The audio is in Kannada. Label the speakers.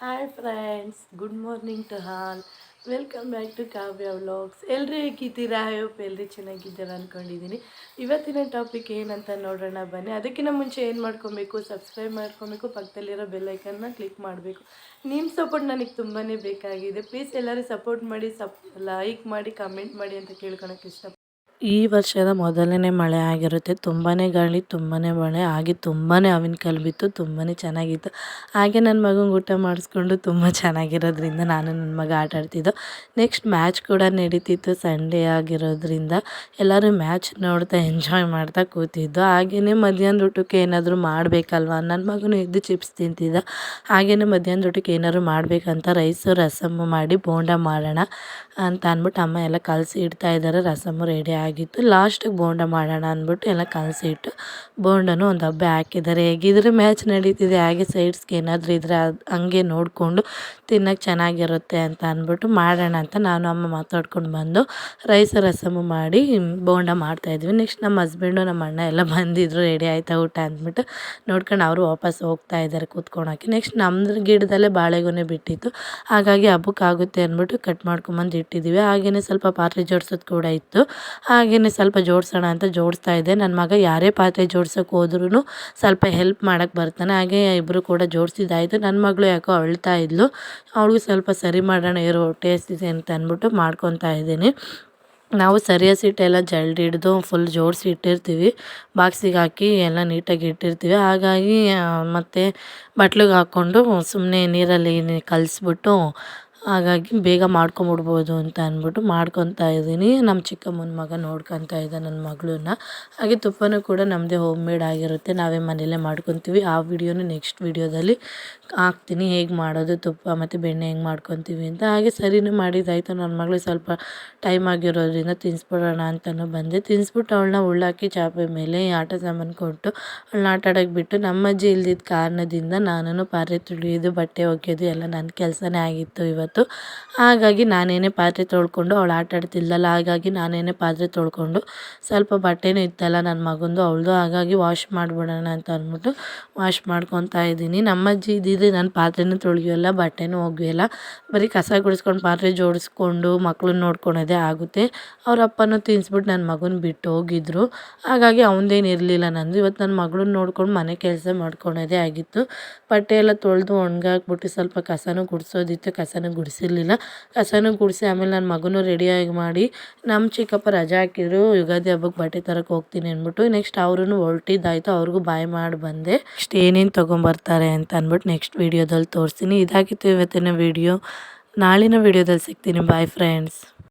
Speaker 1: Hi friends, good morning to all. Welcome back to Kavya vlogs. ಎಲ್ಲರೂ ಹೇಗಿದ್ದೀರಾ? ಹೋಪ್ ಎಲ್ಲರೂ ಚೆನ್ನಾಗಿದ್ದೀರಾ ಅಂದ್ಕೊಂಡಿದ್ದೀನಿ. ಇವತ್ತಿನ ಟಾಪಿಕ್ ಏನಂತ ನೋಡೋಣ ಬನ್ನಿ. ಅದಕ್ಕಿಂತ ಮುಂಚೆ ಏನು ಮಾಡ್ಕೊಬೇಕು, ಸಬ್ಸ್ಕ್ರೈಬ್ ಮಾಡ್ಕೊಬೇಕು, ಪಕ್ಕದಲ್ಲಿರೋ ಬೆಲ್ಲೈಕನ್ನ ಕ್ಲಿಕ್ ಮಾಡಬೇಕು. ನಿಮ್ಮ ಸಪೋರ್ಟ್ ನನಗೆ ತುಂಬಾ ಬೇಕಾಗಿದೆ. ಪ್ಲೀಸ್ ಎಲ್ಲರೂ ಸಪೋರ್ಟ್ ಮಾಡಿ, ಲೈಕ್ ಮಾಡಿ, ಕಮೆಂಟ್ ಮಾಡಿ ಅಂತ ಕೇಳ್ಕೊಳಕ್ಕೆ ಇಷ್ಟ. ಈ ವರ್ಷದ ಮೊದಲನೇ ಮಳೆ ಆಗಿರುತ್ತೆ. ತುಂಬಾ ಗಾಳಿ, ತುಂಬಾ ಮಳೆ ಹಾಗೆ ತುಂಬಾ ಹಾವಿನಕಾಲು ಬಿತ್ತು. ತುಂಬಾ ಚೆನ್ನಾಗಿತ್ತು. ಹಾಗೆ ನನ್ನ ಮಗಂಗೆ ಊಟ ಮಾಡಿಸ್ಕೊಂಡು ತುಂಬ ಚೆನ್ನಾಗಿರೋದ್ರಿಂದ ನಾನು ನನ್ನ ಮಗ ಆಟ ಆಡ್ತಿದ್ದೋ. ನೆಕ್ಸ್ಟ್ ಮ್ಯಾಚ್ ಕೂಡ ನಡೀತಿತ್ತು. ಸಂಡೇ ಆಗಿರೋದ್ರಿಂದ ಎಲ್ಲರೂ ಮ್ಯಾಚ್ ನೋಡ್ತಾ ಎಂಜಾಯ್ ಮಾಡ್ತಾ ಕೂತಿದ್ದು. ಹಾಗೆಯೇ ಮಧ್ಯಾಹ್ನದ ಊಟಕ್ಕೆ ಏನಾದರೂ ಮಾಡಬೇಕಲ್ವ, ನನ್ನ ಮಗನು ಎದ್ದು ಚಿಪ್ಸ್ ತಿಂತಿದ್ದ. ಹಾಗೆಯೇ ಮಧ್ಯಾಹ್ನದ ಊಟಕ್ಕೆ ಏನಾದ್ರು ಮಾಡಬೇಕಂತ ರೈಸು ರಸಮ್ಮು ಮಾಡಿ ಬೋಂಡ ಮಾಡೋಣ ಅಂತ ಅಂದ್ಬಿಟ್ಟು ಅಮ್ಮ ಎಲ್ಲ ಕಲಸಿ ಇಡ್ತಾ ಇದ್ದಾರೆ. ರಸಮ್ಮು ರೆಡಿ ಆಗಿತ್ತು. ಲಾಸ್ಟಿಗೆ ಬೋಂಡ ಮಾಡೋಣ ಅಂದ್ಬಿಟ್ಟು ಎಲ್ಲ ಕಲಸಿ ಇಟ್ಟು ಬೋಂಡನೂ ಒಂದು ಹಬ್ಬೆ ಹಾಕಿದ್ದಾರೆ. ಹೇಗಿದ್ರೆ ಮ್ಯಾಚ್ ನಡೀತಿದೆ, ಹಾಗೆ ಸೈಡ್ಸ್ಗೆ ಏನಾದರೂ ಇದ್ದರೆ ಹಂಗೆ ನೋಡಿಕೊಂಡು ತಿನ್ನೋಕ್ಕೆ ಚೆನ್ನಾಗಿರುತ್ತೆ ಅಂತ ಅಂದ್ಬಿಟ್ಟು ಮಾಡೋಣ ಅಂತ ನಾನು ಅಮ್ಮ ಮಾತಾಡ್ಕೊಂಡು ಬಂದು ರೈಸ್ ರಸಮ್ಮು ಮಾಡಿ ಬೋಂಡ ಮಾಡ್ತಾಯಿದ್ವಿ. ನೆಕ್ಸ್ಟ್ ನಮ್ಮ ಹಸ್ಬೆಂಡು ನಮ್ಮ ಅಣ್ಣ ಎಲ್ಲ ಬಂದಿದ್ದರು. ರೆಡಿ ಆಯ್ತಾ ಊಟ ಅಂದ್ಬಿಟ್ಟು ನೋಡ್ಕೊಂಡು ಅವರು ವಾಪಸ್ ಹೋಗ್ತಾ ಇದ್ದಾರೆ ಕೂತ್ಕೊಳಕ್ಕೆ. ನೆಕ್ಸ್ಟ್ ನಮ್ಮದ್ರ ಗಿಡದಲ್ಲೇ ಬಾಳೆಗೊನೆ ಬಿಟ್ಟಿತ್ತು. ಹಾಗಾಗಿ ಹಬ್ಬಕ್ಕಾಗುತ್ತೆ ಅಂದ್ಬಿಟ್ಟು ಕಟ್ ಮಾಡ್ಕೊಂಬಂದು ಇಟ್ಟಿದ್ದೀವಿ. ಹಾಗೆಯೇ ಸ್ವಲ್ಪ ಪಾತ್ರೆ ಜೋಡಿಸೋದು ಕೂಡ ಇತ್ತು. ಹಾಗೆಯೇ ಸ್ವಲ್ಪ ಜೋಡಿಸೋಣ ಅಂತ ಜೋಡಿಸ್ತಾ ಇದ್ದೆ. ನನ್ನ ಮಗ ಯಾರೇ ಪಾತ್ರೆ ಜೋಡ್ಸೋಕೆ ಹೋದ್ರೂ ಸ್ವಲ್ಪ ಹೆಲ್ಪ್ ಮಾಡೋಕ್ಕೆ ಬರ್ತಾನೆ. ಹಾಗೆ ಇಬ್ಬರು ಕೂಡ ಜೋಡಿಸಿದ್ದಾಯಿತು. ನನ್ನ ಮಗಳು ಯಾಕೋ ಅಳ್ತಾ ಇದ್ಲು. ಅವಳಿಗೂ ಸ್ವಲ್ಪ ಸರಿ ಮಾಡೋಣ ಇರೋ ಹೊಟ್ಟೆ ಹಸಿದೆ ಅಂತ ಅಂದ್ಬಿಟ್ಟು ಮಾಡ್ಕೊತಾ ಇದ್ದೀನಿ. ನಾವು ಸರಿಯಾಸಿಟ್ಟೆಲ್ಲ ಜಲ್ಡಿ ಹಿಡ್ದು ಫುಲ್ ಜೋಡಿಸಿ ಇಟ್ಟಿರ್ತೀವಿ. ಬಾಕ್ಸಿಗೆ ಹಾಕಿ ಎಲ್ಲ ನೀಟಾಗಿ ಇಟ್ಟಿರ್ತೀವಿ. ಹಾಗಾಗಿ ಮತ್ತು ಬಟ್ಲಿಗೆ ಹಾಕ್ಕೊಂಡು ಸುಮ್ಮನೆ ನೀರಲ್ಲಿ ಕಲಿಸ್ಬಿಟ್ಟು ಹಾಗಾಗಿ ಬೇಗ ಮಾಡ್ಕೊಂಬಿಡ್ಬೋದು ಅಂತ ಅಂದ್ಬಿಟ್ಟು ಮಾಡ್ಕೊತಾ ಇದ್ದೀನಿ. ನಮ್ಮ ಚಿಕ್ಕಮ್ಮನ ಮಗ ನೋಡ್ಕೊತಾ ಇದ್ದ ನನ್ನ ಮಗಳನ್ನ. ಹಾಗೆ ತುಪ್ಪನೂ ಕೂಡ ನಮ್ಮದೇ ಹೋಮ್ ಮೇಡ್ ಆಗಿರುತ್ತೆ, ನಾವೇ ಮನೆಯಲ್ಲೇ ಮಾಡ್ಕೊತೀವಿ. ಆ ವಿಡಿಯೋನು ನೆಕ್ಸ್ಟ್ ವಿಡಿಯೋದಲ್ಲಿ ಹಾಕ್ತೀನಿ, ಹೇಗೆ ಮಾಡೋದು ತುಪ್ಪ ಮತ್ತು ಬೆಣ್ಣೆ ಹೆಂಗೆ ಮಾಡ್ಕೊತೀವಿ ಅಂತ. ಹಾಗೆ ಸರಿನೂ ಮಾಡಿದ್ದಾಯಿತು. ನನ್ನ ಮಗಳಿಗೆ ಸ್ವಲ್ಪ ಟೈಮ್ ಆಗಿರೋದ್ರಿಂದ ತಿನ್ನಿಸ್ಬಿಡೋಣ ಅಂತಲೂ ಬಂದೆ. ತಿನ್ನಿಸ್ಬಿಟ್ಟು ಅವಳನ್ನ ಉಳ್ಳಾಕಿ ಚಾಪೆ ಮೇಲೆ ಆಟ ಸಾಮಾನು ಕೊಟ್ಟು ಅವಳನ್ನ ಆಟ ಆಡೋಕ್ಕೆ ಬಿಟ್ಟು, ನಮ್ಮ ಅಜ್ಜಿ ಇಲ್ದಿದ್ದ ಕಾರಣದಿಂದ ನಾನು ಪಾತ್ರೆ ತುಳಿಯೋದು ಬಟ್ಟೆ ಒಗೆಯೋದು ಎಲ್ಲ ನನ್ನ ಕೆಲಸನೇ ಆಗಿತ್ತು ಇವತ್ತು. ಹಾಗಾಗಿ ನಾನೇನೇ ಪಾತ್ರೆ ತೊಳ್ಕೊಂಡು, ಅವಳು ಆಟ ಆಡ್ತಿದ್ದಲ್ಲ, ಹಾಗಾಗಿ ನಾನೇನೇ ಪಾತ್ರೆ ತೊಳ್ಕೊಂಡು ಸ್ವಲ್ಪ ಬಟ್ಟೆನೂ ಇತ್ತಲ್ಲ ನನ್ನ ಮಗಂದು ಅವಳದು, ಹಾಗಾಗಿ ವಾಶ್ ಮಾಡಿಬಿಡೋಣ ಅಂತ ಅಂದ್ಬಿಟ್ಟು ವಾಶ್ ಮಾಡ್ಕೊತಾ ಇದ್ದೀನಿ. ನಮ್ಮ ಅಜ್ಜಿ ಇದ್ದಿದ್ದರೆ ನಾನು ಪಾತ್ರೆನೂ ತೊಳೆಯೋಲ್ಲ, ಬಟ್ಟೆನೂ ಒಗೆಯೋಲ್ಲ. ಬರೀ ಕಸ ಗುಡಿಸ್ಕೊಂಡು ಪಾತ್ರೆ ಜೋಡಿಸ್ಕೊಂಡು ಮಕ್ಳನ್ನ ನೋಡ್ಕೊಳೋದೇ ಆಗುತ್ತೆ. ಅವ್ರ ಅಪ್ಪನೂ ತಿನ್ನಿಸ್ಬಿಟ್ಟು ನನ್ನ ಮಗನ ಬಿಟ್ಟು ಹೋಗಿದ್ರು. ಹಾಗಾಗಿ ಅವನದೇನು ಇರಲಿಲ್ಲ ನಂದು. ಇವತ್ತು ನನ್ನ ಮಗಳನ್ನ ನೋಡ್ಕೊಂಡು ಮನೆ ಕೆಲಸ ಮಾಡ್ಕೊಳೋದೇ ಆಗಿತ್ತು. ಬಟ್ಟೆ ಎಲ್ಲ ತೊಳೆದು ಒಣಗಾಕ್ಬಿಟ್ಟು ಸ್ವಲ್ಪ ಕಸನೂ ಗುಡಿಸೋದಿತ್ತು, ಕಸನೂ ಗುಡಿಸಿರ್ಲಿಲ್ಲ. ಕಸನೂ ಗುಡಿಸಿ ಆಮೇಲೆ ನನ್ನ ಮಗನೂ ರೆಡಿಯಾಗಿ ಮಾಡಿ ನಮ್ಮ ಚಿಕ್ಕಪ್ಪ ರಜೆ ಹಾಕಿದ್ರು. ಯುಗಾದಿ ಹಬ್ಬಕ್ಕೆ ಬಟ್ಟೆ ತರಕ್ಕೆ ಹೋಗ್ತೀನಿ ಅಂದ್ಬಿಟ್ಟು. ನೆಕ್ಸ್ಟ್ ಅವ್ರೂ ಹೊರಟಿದ್ದಾಯಿತು. ಅವ್ರಿಗೂ ಬಾಯ್ ಮಾಡಿ ಬಂದೆ. ನೆಕ್ಸ್ಟ್ ಏನೇನು ತೊಗೊಂಬರ್ತಾರೆ ಅಂತ ಅಂದ್ಬಿಟ್ಟು ನೆಕ್ಸ್ಟ್ ವೀಡಿಯೋದಲ್ಲಿ ತೋರಿಸ್ತೀನಿ. ಇದಾಗಿತ್ತು ಇವತ್ತಿನ ವೀಡಿಯೋ. ನಾಳಿನ ವೀಡಿಯೋದಲ್ಲಿ ಸಿಗ್ತೀನಿ. Bye friends.